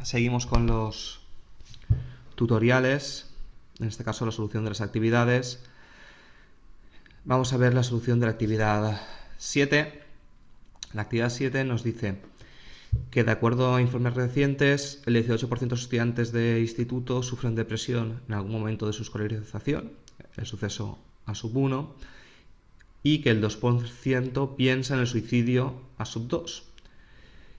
seguimos con los tutoriales, en este caso la solución de las actividades. Vamos a ver la solución de la actividad 7. La actividad 7 nos dice que, de acuerdo a informes recientes, el 18% de los estudiantes de instituto sufren depresión en algún momento de su escolarización, el suceso A1, y que el 2% piensa en el suicidio A2.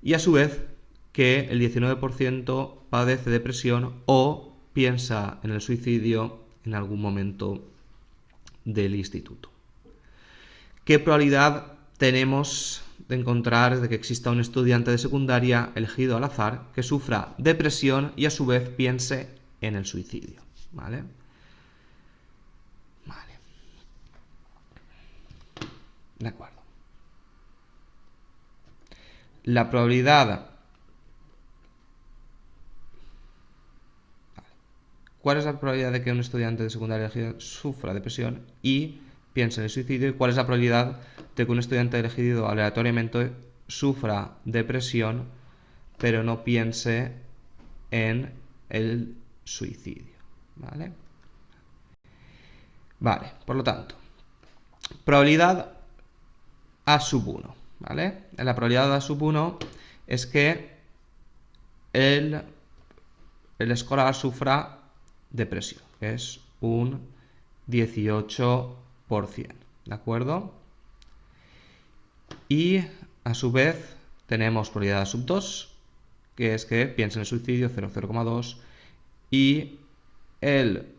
Y a su vez que el 19% padece depresión o piensa en el suicidio en algún momento del instituto. ¿Qué probabilidad tenemos de encontrar de que exista un estudiante de secundaria elegido al azar que sufra depresión y a su vez piense en el suicidio? ¿Vale? De acuerdo. La probabilidad... ¿Cuál es la probabilidad de que un estudiante de secundaria elegido sufra depresión y piense en el suicidio? ¿Y cuál es la probabilidad de que un estudiante elegido aleatoriamente sufra depresión pero no piense en el suicidio? ¿Vale? Vale, por lo tanto, probabilidad A1, ¿vale? La probabilidad A1 es que el escolar sufra depresión, que es un 18%, ¿de acuerdo? Y a su vez tenemos probabilidad A2, que es que piensa en el suicidio, 0,2, y el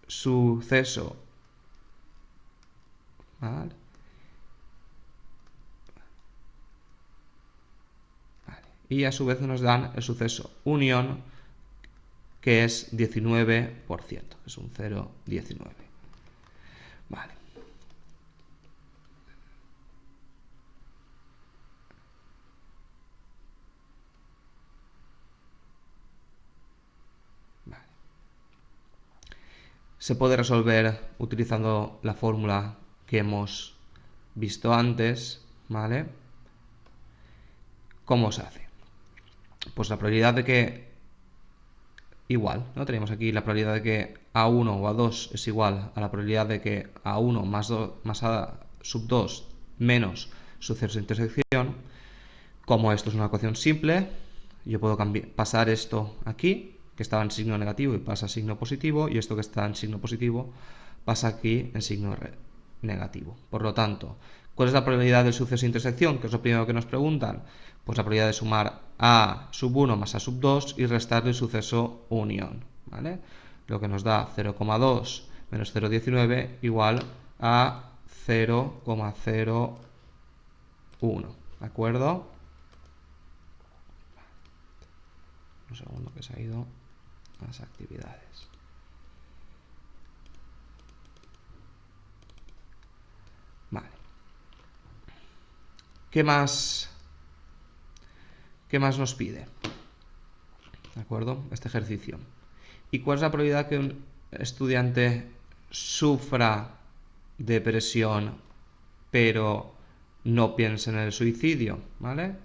suceso, ¿vale? Y a su vez nos dan el suceso unión, que es 19%, es un 0,19. Vale. Se puede resolver utilizando la fórmula que hemos visto antes, ¿vale? ¿Cómo se hace? Pues la probabilidad de que... Igual, ¿no? Tenemos aquí la probabilidad de que A1 o A2 es igual a la probabilidad de que A1 más A2 menos suceso de intersección. Como esto es una ecuación simple, yo puedo pasar esto aquí, que estaba en signo negativo, y pasa a signo positivo, y esto que está en signo positivo pasa aquí en signo negativo. Por lo tanto, ¿cuál es la probabilidad del suceso de intersección? Que es lo primero que nos preguntan. Pues la probabilidad de sumar A1 más A2 y restarle el suceso unión, ¿vale? Lo que nos da 0,2 menos 0,19 igual a 0,01, ¿de acuerdo? Un segundo que se ha ido a las actividades. Vale. ¿Qué más nos pide? ¿De acuerdo? Este ejercicio. ¿Y cuál es la probabilidad que un estudiante sufra depresión pero no piense en el suicidio? ¿Vale?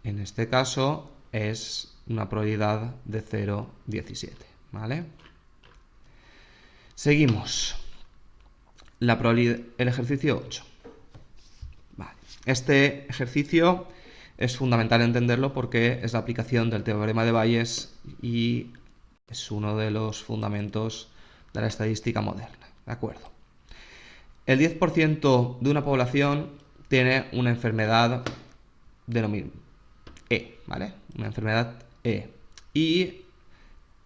En este caso es una probabilidad de 0,17. ¿Vale? Seguimos. El ejercicio 8. Vale. Este ejercicio es fundamental entenderlo porque es la aplicación del teorema de Bayes y es uno de los fundamentos de la estadística moderna. ¿De acuerdo? El 10% de una población tiene una enfermedad denominada E, ¿vale? Una enfermedad E. Y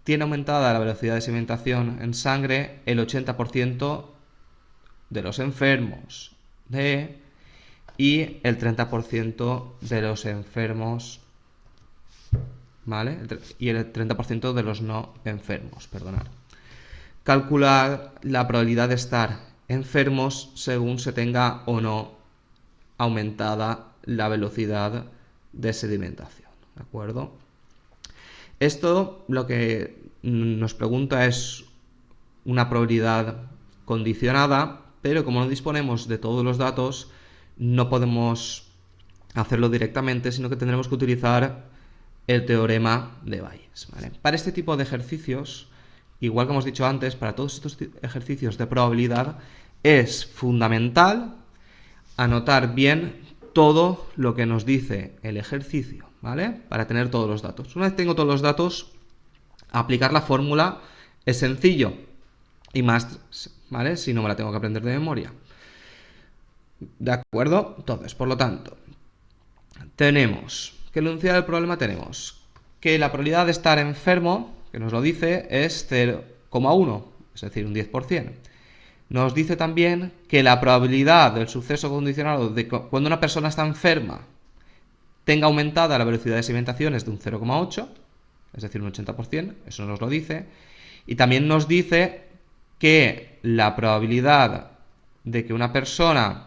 tiene aumentada la velocidad de sedimentación en sangre el 80% de los enfermos de E y el 30% de los enfermos, ¿vale? Y el 30% de los no enfermos, perdonad. Calcular la probabilidad de estar enfermos según se tenga o no aumentada la velocidad de sedimentación, ¿de acuerdo? Esto lo que nos pregunta es una probabilidad condicionada, pero como no disponemos de todos los datos, no podemos hacerlo directamente, sino que tendremos que utilizar el teorema de Bayes, ¿vale? Para este tipo de ejercicios, igual que hemos dicho antes, para todos estos ejercicios de probabilidad, es fundamental anotar bien todo lo que nos dice el ejercicio, ¿vale? Para tener todos los datos. Una vez tengo todos los datos, aplicar la fórmula es sencillo y más, ¿vale? Si no me la tengo que aprender de memoria. ¿De acuerdo? Entonces, por lo tanto, tenemos que en el enunciado del problema tenemos que la probabilidad de estar enfermo, que nos lo dice, es 0,1, es decir, un 10%. Nos dice también que la probabilidad del suceso condicionado de cuando una persona está enferma tenga aumentada la velocidad de sedimentación es de un 0,8, es decir, un 80%, eso nos lo dice. Y también nos dice que la probabilidad de que una persona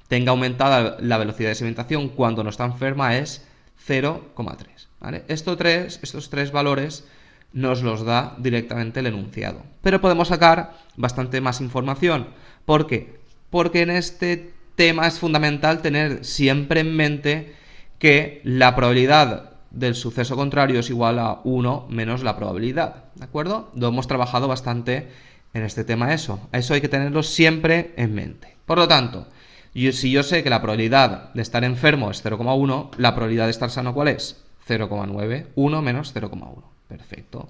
tenga aumentada la velocidad de sedimentación cuando no está enferma es 0,3. ¿Vale? Estos tres valores nos los da directamente el enunciado. Pero podemos sacar bastante más información. ¿Por qué? Porque en este tema es fundamental tener siempre en mente que la probabilidad del suceso contrario es igual a 1 menos la probabilidad. ¿De acuerdo? Lo hemos trabajado bastante en este tema eso. Eso hay que tenerlo siempre en mente. Por lo tanto, si yo sé que la probabilidad de estar enfermo es 0,1, la probabilidad de estar sano, ¿cuál es? 0,9. 1 menos 0,1. Perfecto.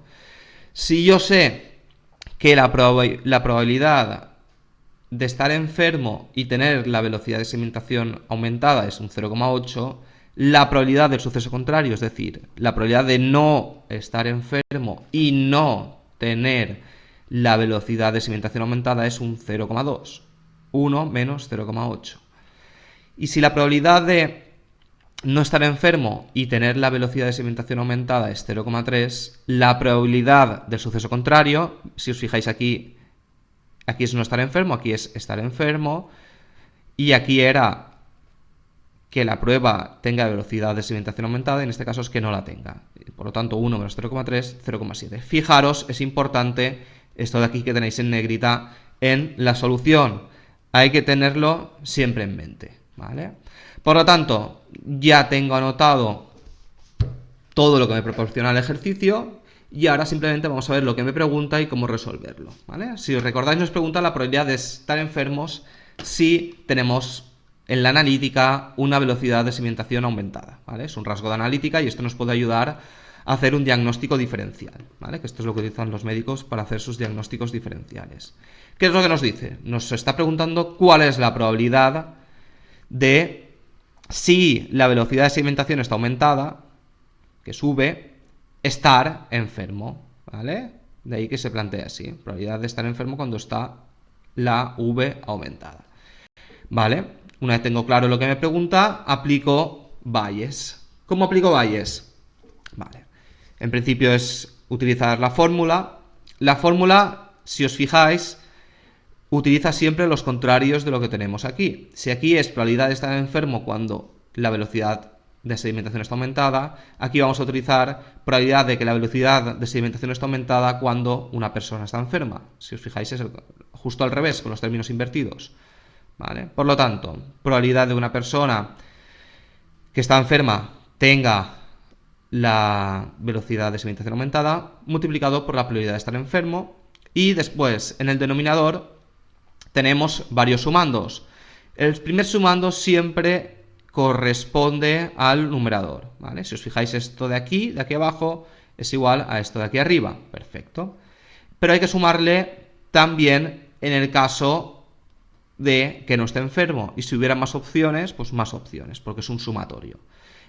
Si yo sé que la probabilidad de estar enfermo y tener la velocidad de sedimentación aumentada es un 0,8, la probabilidad del suceso contrario, es decir, la probabilidad de no estar enfermo y no tener la velocidad de sedimentación aumentada es un 0,2. 1 menos 0,8. Y si la probabilidad de no estar enfermo y tener la velocidad de sedimentación aumentada es 0,3, la probabilidad del suceso contrario, si os fijáis aquí es no estar enfermo, aquí es estar enfermo, y aquí era que la prueba tenga velocidad de sedimentación aumentada, en este caso es que no la tenga. Por lo tanto, 1 menos 0,3, 0,7. Fijaros, es importante esto de aquí que tenéis en negrita en la solución. Hay que tenerlo siempre en mente, ¿vale? Por lo tanto, ya tengo anotado todo lo que me proporciona el ejercicio y ahora simplemente vamos a ver lo que me pregunta y cómo resolverlo, ¿vale? Si os recordáis, nos pregunta la probabilidad de estar enfermos si tenemos en la analítica una velocidad de sedimentación aumentada, ¿vale? Es un rasgo de analítica y esto nos puede ayudar a hacer un diagnóstico diferencial, ¿vale? Que esto es lo que utilizan los médicos para hacer sus diagnósticos diferenciales. ¿Qué es lo que nos dice? Nos está preguntando cuál es la probabilidad de, si la velocidad de sedimentación está aumentada, que sube, estar enfermo, ¿vale? De ahí que se plantea así, probabilidad de estar enfermo cuando está la V aumentada, ¿vale? Una vez tengo claro lo que me pregunta, aplico Bayes. ¿Cómo aplico Bayes? Vale. En principio es utilizar la fórmula. La fórmula, si os fijáis, utiliza siempre los contrarios de lo que tenemos aquí. Si aquí es probabilidad de estar enfermo cuando la velocidad de sedimentación está aumentada, aquí vamos a utilizar probabilidad de que la velocidad de sedimentación está aumentada cuando una persona está enferma. Si os fijáis es justo al revés, con los términos invertidos, ¿vale? Por lo tanto, probabilidad de una persona que está enferma tenga la velocidad de sedimentación aumentada multiplicado por la probabilidad de estar enfermo, y después en el denominador tenemos varios sumandos. El primer sumando siempre corresponde al numerador, ¿vale? Si os fijáis, esto de aquí abajo, es igual a esto de aquí arriba. Perfecto. Pero hay que sumarle también en el caso de que no esté enfermo. Y si hubiera más opciones, pues más opciones, porque es un sumatorio.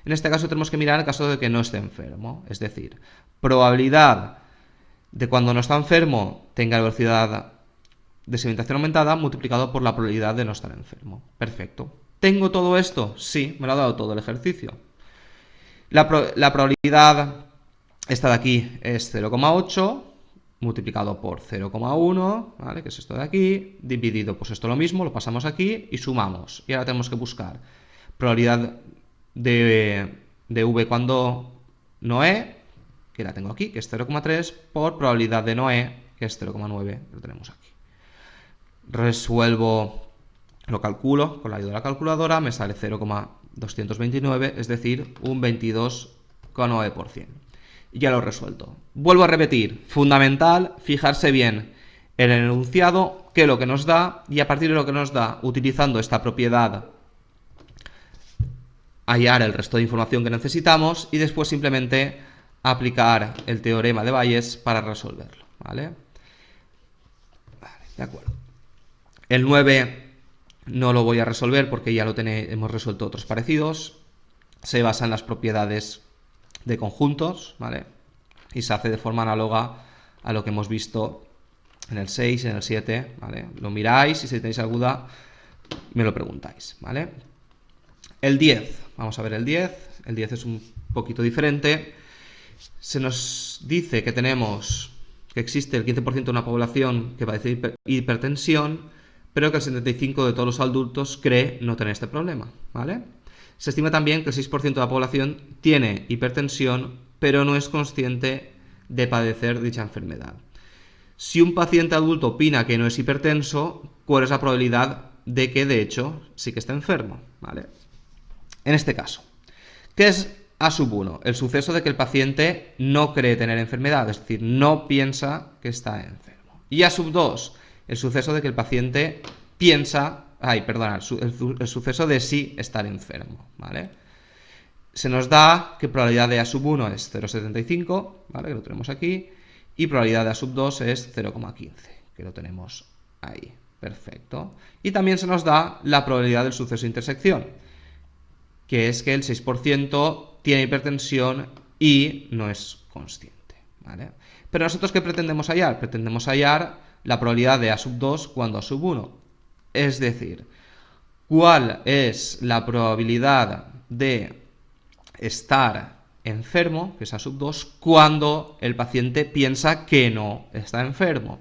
En este caso tenemos que mirar el caso de que no esté enfermo. Es decir, probabilidad de cuando no está enfermo tenga velocidad de sedimentación aumentada multiplicado por la probabilidad de no estar enfermo. Perfecto. ¿Tengo todo esto? Sí, me lo ha dado todo el ejercicio. La probabilidad, esta de aquí, es 0,8 multiplicado por 0,1, ¿vale? Que es esto de aquí, dividido, pues esto lo mismo, lo pasamos aquí y sumamos. Y ahora tenemos que buscar probabilidad de V cuando no E, que la tengo aquí, que es 0,3, por probabilidad de no E, que es 0,9, lo tenemos aquí. Resuelvo, lo calculo con la ayuda de la calculadora, me sale 0,229, es decir, un 22,5%. 0,9%. Y ya lo he resuelto. Vuelvo a repetir, fundamental fijarse bien en el enunciado, qué es lo que nos da, y a partir de lo que nos da, utilizando esta propiedad, hallar el resto de información que necesitamos y después simplemente aplicar el teorema de Bayes para resolverlo, ¿vale? Vale, de acuerdo. El 9 no lo voy a resolver porque ya hemos resuelto otros parecidos. Se basa en las propiedades de conjuntos, ¿vale? Y se hace de forma análoga a lo que hemos visto en el 6 y en el 7, ¿vale? Lo miráis y si tenéis alguna duda me lo preguntáis, ¿vale? El 10, vamos a ver el 10. El 10 es un poquito diferente. Se nos dice que existe el 15% de una población que padece hipertensión, pero que el 75% de todos los adultos cree no tener este problema, ¿vale? Se estima también que el 6% de la población tiene hipertensión, pero no es consciente de padecer dicha enfermedad. Si un paciente adulto opina que no es hipertenso, ¿cuál es la probabilidad de que, de hecho, sí que está enfermo? ¿Vale? En este caso, ¿qué es A1? El suceso de que el paciente no cree tener enfermedad, es decir, no piensa que está enfermo. Y A2, el suceso de que el paciente piensa, el suceso de sí estar enfermo, ¿vale? Se nos da que probabilidad de A1 es 0,75, ¿vale? Que lo tenemos aquí, y probabilidad de A2 es 0,15, que lo tenemos ahí, perfecto. Y también se nos da la probabilidad del suceso de intersección, que es que el 6% tiene hipertensión y no es consciente, ¿vale? Pero nosotros, ¿qué pretendemos hallar? Pretendemos hallar la probabilidad de A2 cuando A1. Es decir, ¿cuál es la probabilidad de estar enfermo, que es A2, cuando el paciente piensa que no está enfermo?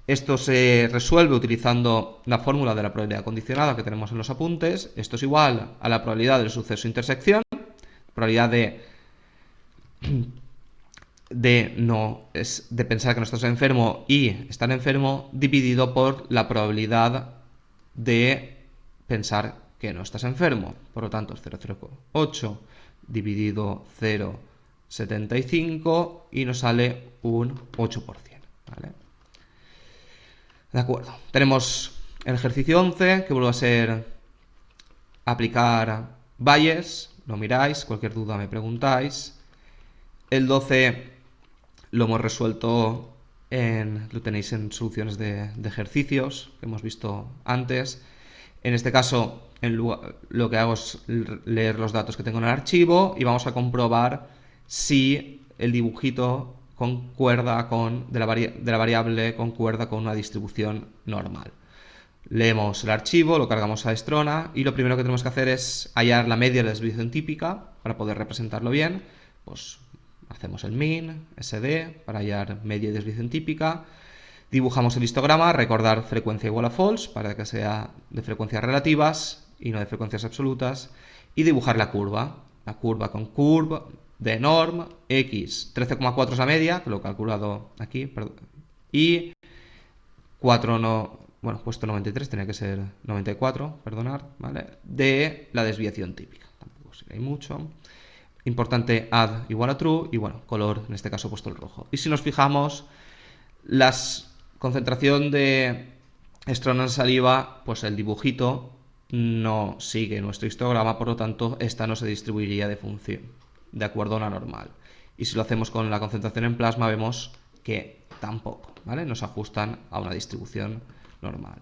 Esto se resuelve utilizando la fórmula de la probabilidad condicionada que tenemos en los apuntes. Esto es igual a la probabilidad del suceso de intersección, probabilidad de pensar que no estás enfermo y estar enfermo, dividido por la probabilidad de pensar que no estás enfermo. Por lo tanto, es 0,08 dividido 0,75 y nos sale un 8%, ¿vale? De acuerdo. Tenemos el ejercicio 11, que vuelve a ser aplicar Bayes. Lo miráis, cualquier duda me preguntáis. El 12 lo hemos resuelto lo tenéis en soluciones de ejercicios que hemos visto antes. En este caso, lo que hago es leer los datos que tengo en el archivo y vamos a comprobar si el dibujito de la variable concuerda con una distribución normal. Leemos el archivo, lo cargamos a Strona y lo primero que tenemos que hacer es hallar la media de la desviación típica para poder representarlo bien. Pues hacemos el min, sd, para hallar media y desviación típica. Dibujamos el histograma, recordar frecuencia igual a false, para que sea de frecuencias relativas y no de frecuencias absolutas. Y dibujar la curva con curva de norm, x, 13,4 es la media, que lo he calculado aquí, perdón, y 4 no, bueno, puesto 93, tenía que ser 94, perdonad, ¿vale? De la desviación típica, tampoco sé, hay mucho. Importante add igual a true y bueno, color, en este caso he puesto el rojo. Y si nos fijamos, la concentración de estrona en saliva, pues el dibujito no sigue nuestro histograma, por lo tanto, esta no se distribuiría de acuerdo a una normal. Y si lo hacemos con la concentración en plasma, vemos que tampoco, ¿vale? Nos ajustan a una distribución normal.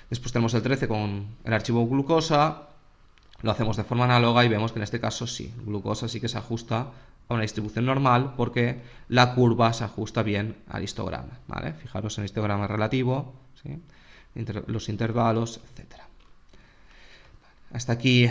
Después tenemos el 13 con el archivo glucosa, lo hacemos de forma análoga y vemos que en este caso sí, glucosa sí que se ajusta a una distribución normal porque la curva se ajusta bien al histograma, ¿vale? Fijaros en el histograma relativo, ¿sí? Los intervalos, etc. Hasta aquí